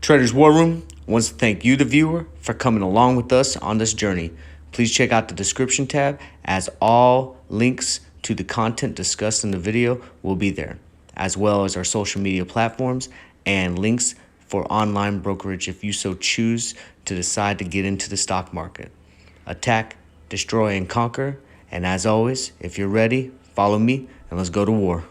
Traders War Room wants to thank you, the viewer, for coming along with us on this journey. Please check out the description tab, as all links to the content discussed in the video will be there, as well as our social media platforms and links for online brokerage if you so choose to decide to get into the stock market. Attack, destroy, and conquer. And as always, if you're ready, follow me and let's go to war.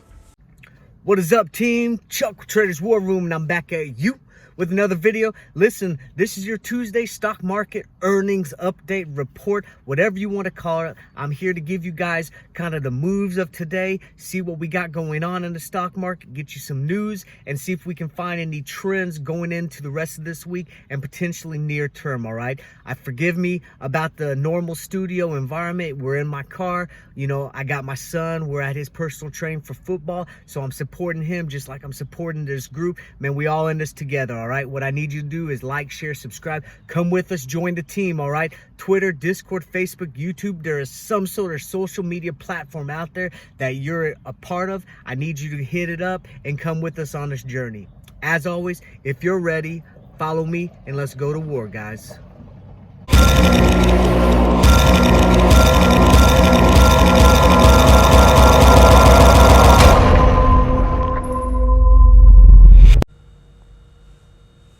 What is up, team? Chuck with Traders War Room, and I'm back at you with another video. Listen, this is your Tuesday stock market earnings update report, whatever you want to call it. I'm here to give you guys kind of the moves of today, see what we got going on in the stock market, get you some news, and see if we can find any trends going into the rest of this week and potentially near term. All right, forgive me about the normal studio environment. We're in my car. You know, I got my son. We're at his personal training for football, so I'm supporting him just like I'm supporting this group. Man, we all in this together. All right, what I need you to do is like, share, subscribe, come with us, join the team. All right, Twitter, Discord, Facebook, YouTube, there is some sort of social media platform out there that you're a part of. I need you to hit it up and come with us on this journey. As always, if you're ready, follow me and let's go to war, guys.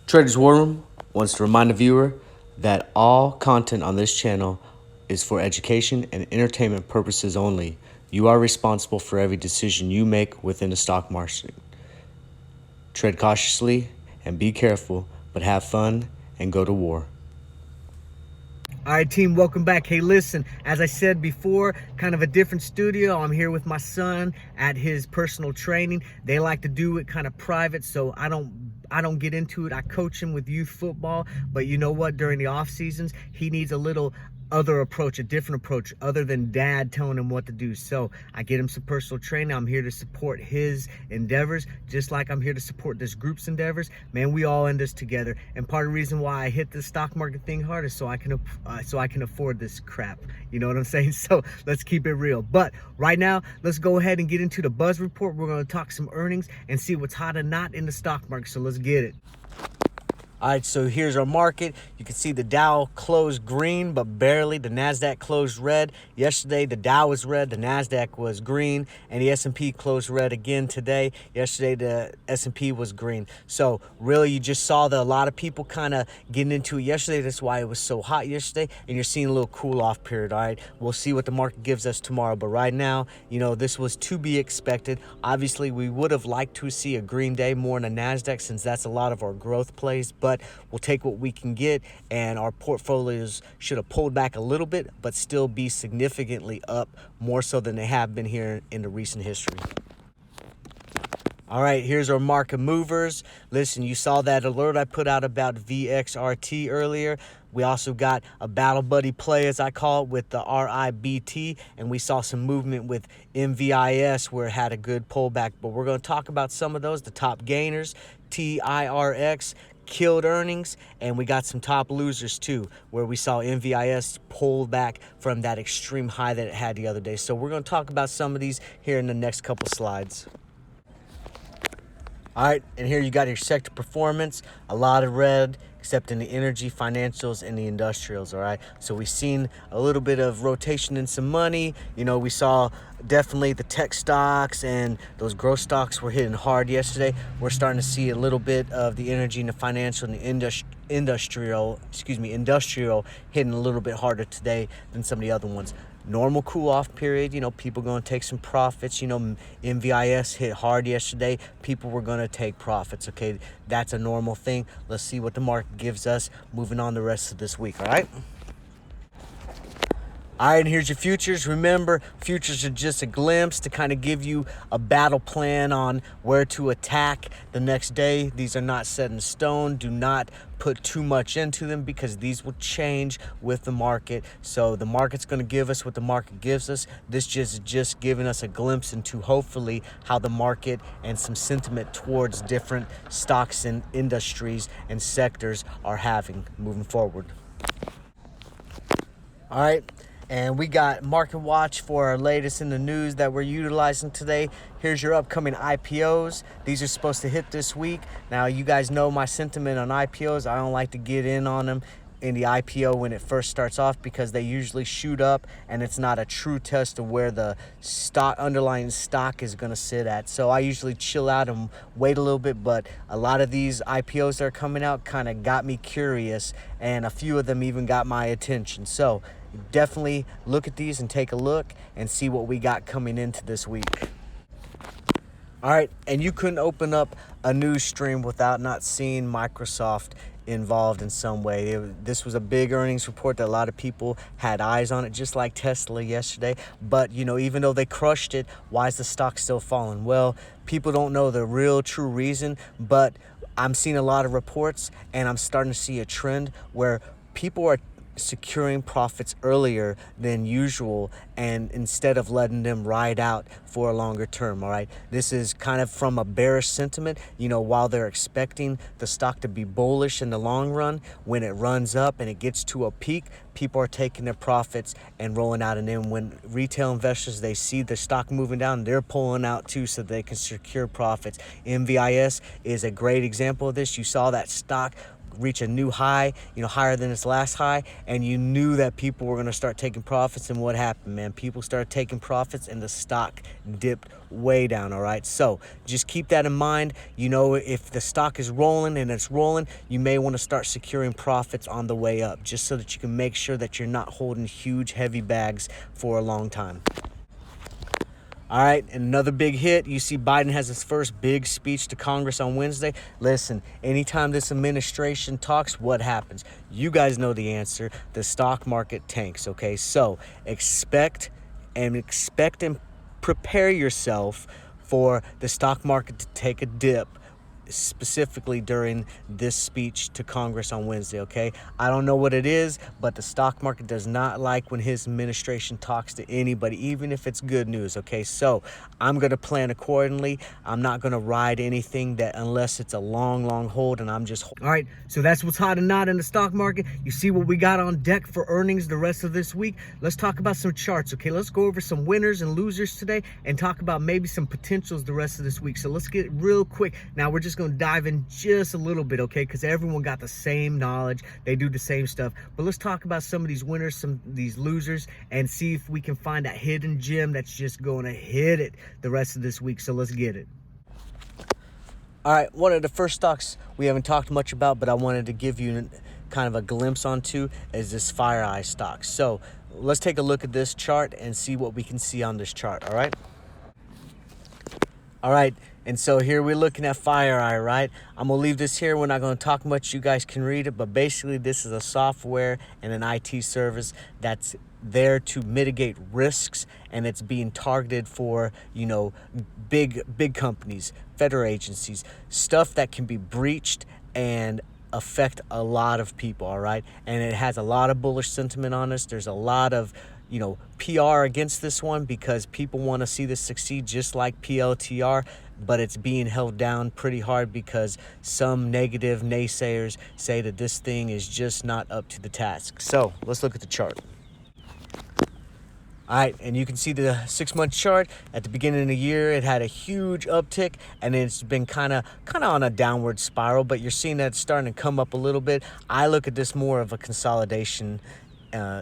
Traders War Room wants to remind the viewer that all content on this channel is for education and entertainment purposes only. You are responsible for every decision you make within the stock market. Tread cautiously and be careful, but have fun and go to war. All right, team, welcome back. Hey, listen, as I said before, kind of a different studio. I'm here with my son at his personal training. They like to do it kind of private, so I don't get into it. I coach him with youth football, but you know what? During the off seasons, he needs a little other approach, a different approach, other than dad telling him what to do. So I get him some personal training. I'm here to support his endeavors, just like I'm here to support this group's endeavors. Man, we all in this together. And part of the reason why I hit the stock market thing hard is so I can afford this crap. You know what I'm saying? So let's keep it real. But right now, let's go ahead and get into the buzz report. We're going to talk some earnings and see what's hot and not in the stock market. So let's get it. All right, so here's our market. You can see the Dow closed green, but barely. The NASDAQ closed red. Yesterday, the Dow was red, the NASDAQ was green, and the S&P closed red again today. Yesterday, the S&P was green. So really, you just saw that a lot of people kind of getting into it yesterday. That's why it was so hot yesterday, and you're seeing a little cool-off period, all right? We'll see what the market gives us tomorrow, but right now, you know, this was to be expected. Obviously, we would have liked to see a green day more in the NASDAQ, since that's a lot of our growth plays, but we'll take what we can get, and our portfolios should have pulled back a little bit, but still be significantly up, more so than they have been here in the recent history. All right, here's our market movers. Listen, you saw that alert I put out about VXRT earlier. We also got a battle buddy play, as I call it, with the RIBT, and we saw some movement with MVIS where it had a good pullback. But we're going to talk about some of those, the top gainers. TIRX killed earnings, and we got some top losers too, where we saw MVIS pull back from that extreme high that it had the other day. So we're going to talk about some of these here in the next couple slides. All right, and here you got your sector performance. A lot of red, except in the energy, financials, and the industrials, all right? So we've seen a little bit of rotation in some money. You know, we saw definitely the tech stocks and those growth stocks were hitting hard yesterday. We're starting to see a little bit of the energy and the financial and the industrial hitting a little bit harder today than some of the other ones. Normal cool-off period, you know, people going to take some profits. You know, MVIS hit hard yesterday. People were going to take profits, okay? That's a normal thing. Let's see what the market gives us moving on the rest of this week, all right? All right, and here's your futures. Remember, futures are just a glimpse to kind of give you a battle plan on where to attack the next day. These are not set in stone. Do not put too much into them, because these will change with the market. So the market's going to give us what the market gives us. This just giving us a glimpse into hopefully how the market and some sentiment towards different stocks and industries and sectors are having moving forward. All right. And we got Market Watch for our latest in the news that we're utilizing today. Here's your upcoming IPOs. These are supposed to hit this week. Now, you guys know my sentiment on IPOs. I don't like to get in on them in the IPO when it first starts off because they usually shoot up and it's not a true test of where the underlying stock is going to sit at. So I usually chill out and wait a little bit, but a lot of these IPOs that are coming out kind of got me curious, and a few of them even got my attention. So definitely look at these and take a look and see what we got coming into this week. All right, and you couldn't open up a news stream without not seeing Microsoft involved in some way. This was a big earnings report that a lot of people had eyes on it, just like Tesla yesterday. But, you know, even though they crushed it, why is the stock still falling? Well, people don't know the real true reason, but I'm seeing a lot of reports and I'm starting to see a trend where people are securing profits earlier than usual, and instead of letting them ride out for a longer term. All right, this is kind of from a bearish sentiment. You know, while they're expecting the stock to be bullish in the long run, when it runs up and it gets to a peak, people are taking their profits and rolling out. And then when retail investors, they see the stock moving down, they're pulling out too so they can secure profits. MVIS is a great example of this. You saw that stock reach a new high, you know, higher than its last high, and you knew that people were going to start taking profits. And what happened, man? People started taking profits and the stock dipped way down. All right, so just keep that in mind. You know, if the stock is rolling and it's rolling, you may want to start securing profits on the way up, just so that you can make sure that you're not holding huge heavy bags for a long time. All right, and another big hit. You see Biden has his first big speech to Congress on Wednesday. Listen, anytime this administration talks, what happens? You guys know the answer. The stock market tanks, okay? So expect and prepare yourself for the stock market to take a dip, specifically during this speech to Congress on Wednesday, okay? I don't know what it is, but the stock market does not like when his administration talks to anybody, even if it's good news, okay? So I'm going to plan accordingly. I'm not going to ride anything that unless it's a long hold, and I'm just... All right, so that's what's hot and not in the stock market. You see what we got on deck for earnings the rest of this week. Let's talk about some charts, okay? Let's go over some winners and losers today and talk about maybe some potentials the rest of this week. So let's get real quick. Now, we're just going to dive in just a little bit, okay? Because everyone got the same knowledge. They do the same stuff. But let's talk about some of these winners, some of these losers, and see if we can find that hidden gem that's just going to hit it the rest of this week. So let's get it. All right, one of the first stocks we haven't talked much about, but I wanted to give you kind of a glimpse onto is this FIREEYE stock. So let's take a look at this chart and see what we can see on this chart, all right? All right, and so here we're looking at FIREEYE, right? I'm going to leave this here. We're not going to talk much. You guys can read it, but basically this is a software and an IT service that's there to mitigate risks, and it's being targeted for, you know, big companies, federal agencies, stuff that can be breached and affect a lot of people, all right? And it has a lot of bullish sentiment on us. There's a lot of, you know, PR against this one because people want to see this succeed, just like PLTR, but it's being held down pretty hard because some negative naysayers say that this thing is just not up to the task. So let's look at the chart. All right, and you can see the 6-month chart. At the beginning of the year, it had a huge uptick, and it's been kind of on a downward spiral, but you're seeing that it's starting to come up a little bit. I look at this more of a consolidation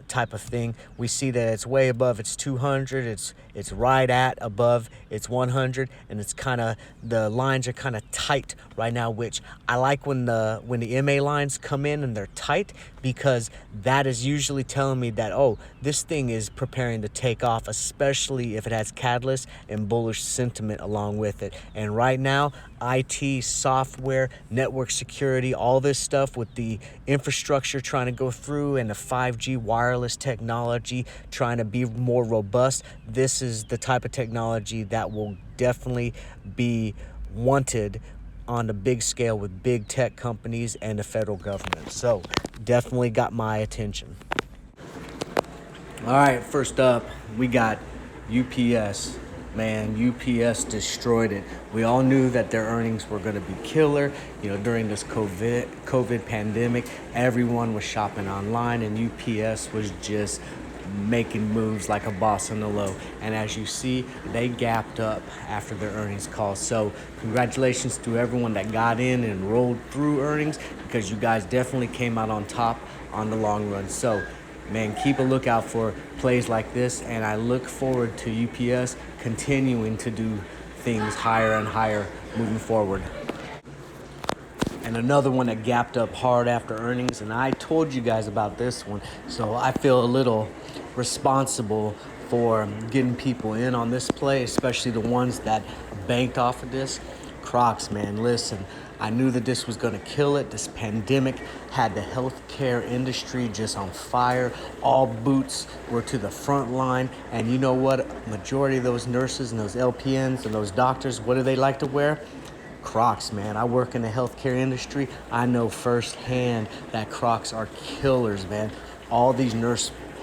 type of thing. We see that it's way above its 200. It's right at above its 100, and it's kind of, the lines are kind of tight right now, which I like when the MA lines come in and they're tight, because that is usually telling me that, oh, this thing is preparing to take off, especially if it has catalyst and bullish sentiment along with it. And right now, IT, software, network security, all this stuff with the infrastructure trying to go through and the 5G wireless technology trying to be more robust, this is the type of technology that will definitely be wanted on the big scale with big tech companies and the federal government. So definitely got my attention. All right, first up, we got UPS. Man, UPS destroyed it. We all knew that their earnings were going to be killer. You know, during this COVID pandemic, everyone was shopping online, and UPS was just making moves like a boss on the low. And as you see, they gapped up after their earnings call. So congratulations to everyone that got in and rolled through earnings, because you guys definitely came out on top on the long run. So man, keep a lookout for plays like this, and I look forward to UPS continuing to do things higher and higher moving forward. And another one that gapped up hard after earnings, and I told you guys about this one, so I feel a little responsible for getting people in on this play, especially the ones that banked off of this. CROX, man, listen, I knew that this was going to kill it. This pandemic had the healthcare industry just on fire. All boots were to the front line. And you know what? Majority of those nurses and those LPNs and those doctors, what do they like to wear? CROX, man. I work in the healthcare industry. I know firsthand that CROX are killers, man. All these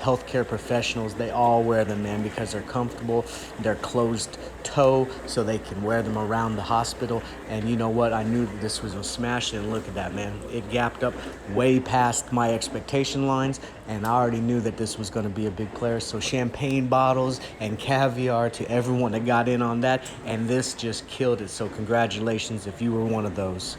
healthcare professionals, they all wear them, man, because they're comfortable. They're closed toe, so they can wear them around the hospital. And you know what? I knew that this was a smash, and look at that, man. It gapped up way past my expectation lines, and I already knew that this was going to be a big player. So champagne bottles and caviar to everyone that got in on that, and this just killed it. So congratulations if you were one of those.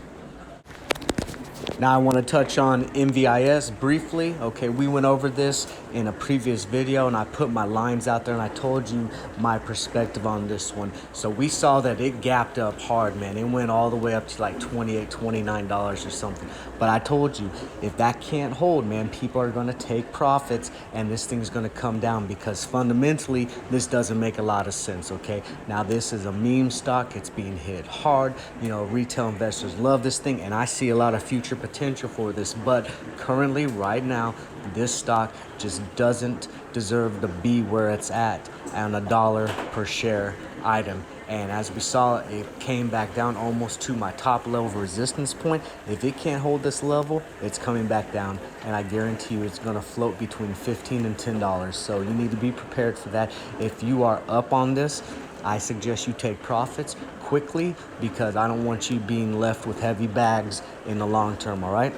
Now I want to touch on MVIS briefly. Okay, we went over this in a previous video, and I put my lines out there and I told you my perspective on this one. So we saw that it gapped up hard, man. It went all the way up to like $28, $29 or something. But I told you, if that can't hold, man, people are going to take profits and this thing's going to come down, because fundamentally this doesn't make a lot of sense. Okay, now this is a meme stock. It's being hit hard. You know, retail investors love this thing, and I see a lot of future potential for this, but currently right now this stock just doesn't deserve to be where it's at on $1 per share item. And as we saw, it came back down almost to my top level of resistance point. If it can't hold this level, it's coming back down, and I guarantee you it's going to float between $15 and $10. So you need to be prepared for that. If you are up on this, I suggest you take profits quickly, because I don't want you being left with heavy bags in the long term, all right?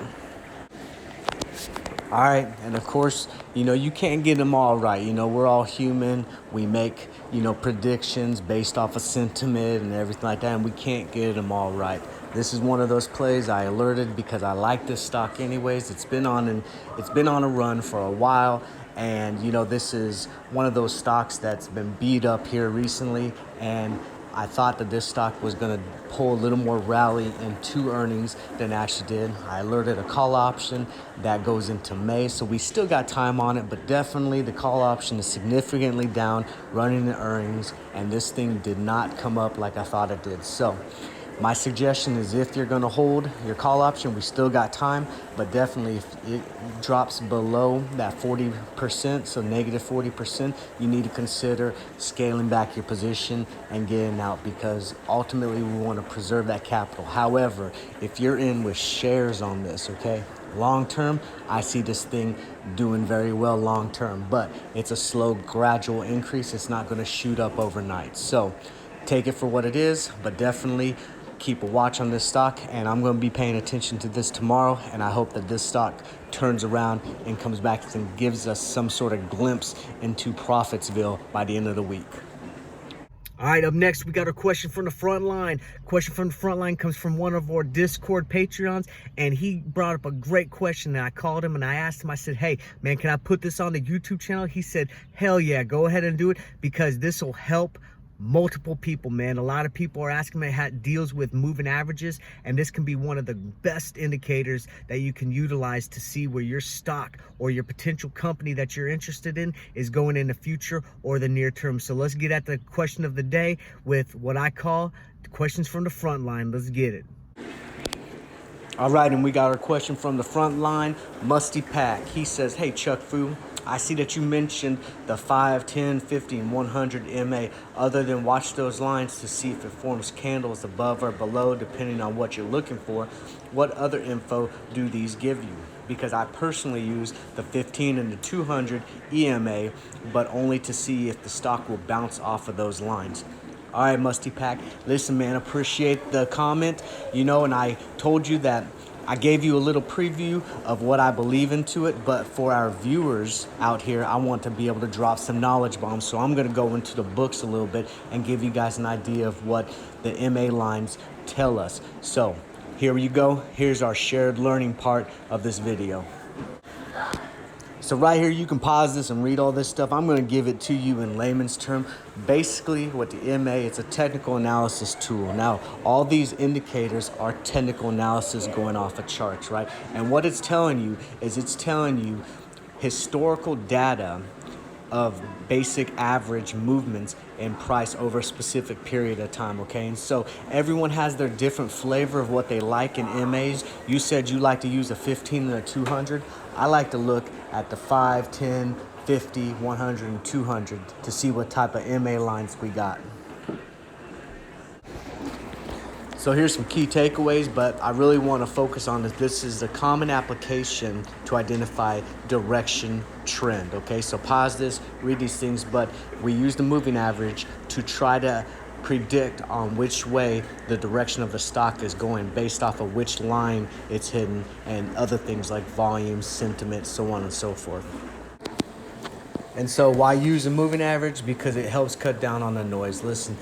All right, and of course, you know, you can't get them all right. You know, we're all human. We make, you know, predictions based off of sentiment and everything like that, and we can't get them all right. This is one of those plays I alerted because I like this stock anyways. It's been on a run for a while, and you know, this is one of those stocks that's been beat up here recently, and I thought that this stock was going to pull a little more rally into earnings than it actually did. I alerted a call option that goes into May, so we still got time on it, but definitely the call option is significantly down running the earnings, and this thing did not come up like I thought it did. So my suggestion is, if you're going to hold your call option, we still got time, but definitely if it drops below that 40%, so negative 40%, you need to consider scaling back your position and getting out, because ultimately we want to preserve that capital. However, if you're in with shares on this, okay, long term, I see this thing doing very well long term, but it's a slow, gradual increase. It's not going to shoot up overnight. So take it for what it is, but definitely keep a watch on this stock, and I'm going to be paying attention to this tomorrow, and I hope that this stock turns around and comes back and gives us some sort of glimpse into Profitsville by the end of the week. All right, up next, we got a question from the front line. Question from the front line comes from one of our Discord Patreons, and he brought up a great question, and I called him and I asked him, I said, hey, man, can I put this on the YouTube channel? He said, hell yeah, go ahead and do it, because this will help multiple people, man. A lot of people are asking me how it deals with moving averages, and this can be one of the best indicators that you can utilize to see where your stock or your potential company that you're interested in is going in the future or the near term. So let's get at the question of the day with what I call the questions from the front line. Let's get it. All right, and we got our question from the front line, Musty Pack. He says, hey, Chuck Fu, I see that you mentioned the 5, 10, 50, and 100 MA. Other than watch those lines to see if it forms candles above or below, depending on what you're looking for, what other info do these give you? Because I personally use the 15 and the 200 EMA, but only to see if the stock will bounce off of those lines. All right, Musty Pack. Listen, man, appreciate the comment. You know, and I told you that I gave you a little preview of what I believe into it, but for our viewers out here, I want to be able to drop some knowledge bombs. So I'm going to go into the books a little bit and give you guys an idea of what the MA lines tell us. So here you go. Here's our shared learning part of this video. So right here, you can pause this and read all this stuff. I'm going to give it to you in layman's term. Basically, what the MA, it's a technical analysis tool. Now, all these indicators are technical analysis going off of charts, right? And what it's telling you is it's telling you historical data of basic average movements in price over a specific period of time, okay? And so everyone has their different flavor of what they like in MAs. You said you like to use a 15 and a 200. I like to look at the 5, 10, 50, 100, and 200 to see what type of MA lines we got. So here's some key takeaways, but I really want to focus on this. This is a common application to identify direction trend, okay? So pause this, read these things, but we use the moving average to try to predict on which way the direction of the stock is going based off of which line it's hitting and other things like volume, sentiment, so on and so forth. And so why use a moving average? Because it helps cut down on the noise. Listen,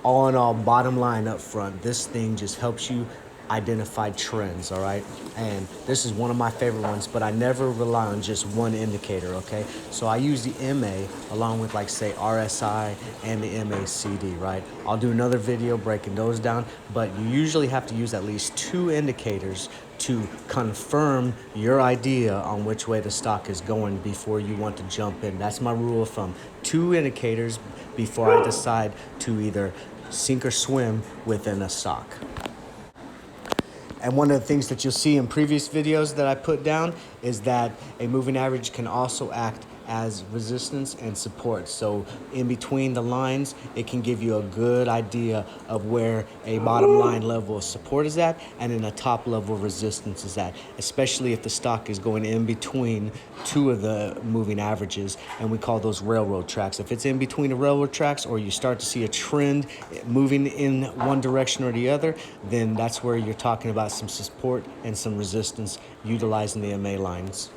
all in all, bottom line up front, this thing just helps you identify trends, all right? And this is one of my favorite ones, but I never rely on just one indicator, okay? So I use the MA along with, like, say, RSI and the MACD, right? I'll do another video breaking those down, but you usually have to use at least 2 indicators to confirm your idea on which way the stock is going before you want to jump in. That's my rule of thumb. 2 indicators before I decide to either sink or swim within a stock. And one of the things that you'll see in previous videos that I put down is that a moving average can also act as resistance and support. So in between the lines, it can give you a good idea of where a bottom line level of support is at and then a top level of resistance is at, especially if the stock is going in between 2 of the moving averages, and we call those railroad tracks. If it's in between the railroad tracks or you start to see a trend moving in one direction or the other, then that's where you're talking about some support and some resistance utilizing the MA lines.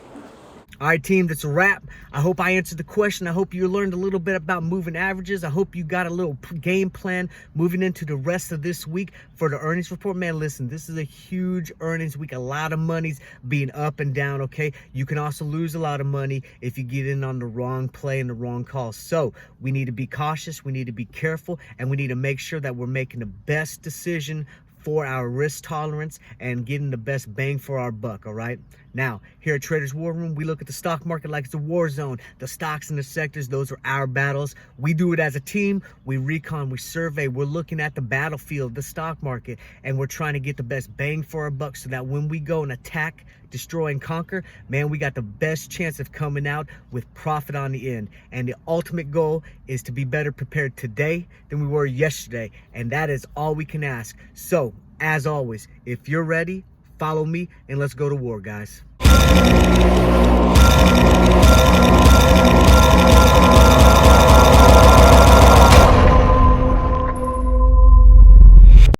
All right, team, that's a wrap. I hope I answered the question. I hope you learned a little bit about moving averages. I hope you got a little game plan moving into the rest of this week for the earnings report. Man, listen, this is a huge earnings week. A lot of money's being up and down, okay? You can also lose a lot of money if you get in on the wrong play and the wrong call. So we need to be cautious, we need to be careful, and we need to make sure that we're making the best decision for our risk tolerance and getting the best bang for our buck, all right? Now, here at Traders War Room, we look at the stock market like it's a war zone. The stocks and the sectors, those are our battles. We do it as a team. We recon, we survey. We're looking at the battlefield, the stock market, and we're trying to get the best bang for our buck so that when we go and attack, destroy, and conquer, man, we got the best chance of coming out with profit on the end. And the ultimate goal is to be better prepared today than we were yesterday. And that is all we can ask. So, as always, if you're ready, follow me and let's go to war, guys.